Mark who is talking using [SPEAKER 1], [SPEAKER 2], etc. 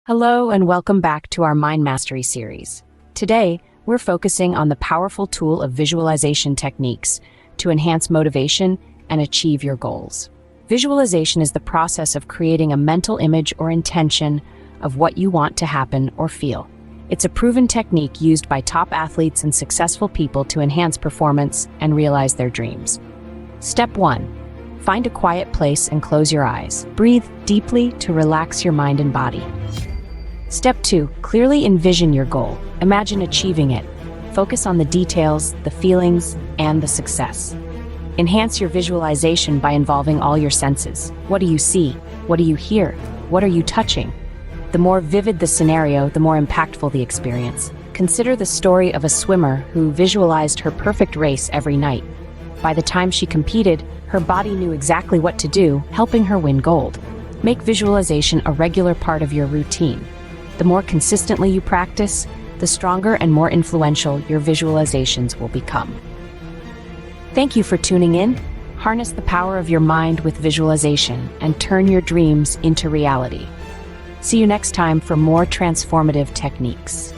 [SPEAKER 1] Hello and welcome back to our Mind Mastery series. Today, we're focusing on the powerful tool of visualization techniques to enhance motivation and achieve your goals. Visualization is the process of creating a mental image or intention of what you want to happen or feel. It's a proven technique used by top athletes and successful people to enhance performance and realize their dreams. Step 1. Find a quiet place and close your eyes. Breathe deeply to relax your mind and body. Step 2. Clearly envision your goal. Imagine achieving it. Focus on the details, the feelings, and the success. Enhance your visualization by involving all your senses. What do you see? What do you hear? What are you touching? The more vivid the scenario, the more impactful the experience. Consider the story of a swimmer who visualized her perfect race every night. By the time she competed, her body knew exactly what to do, helping her win gold. Make visualization a regular part of your routine. The more consistently you practice, the stronger and more influential your visualizations will become. Thank you for tuning in. Harness the power of your mind with visualization and turn your dreams into reality. See you next time for more transformative techniques.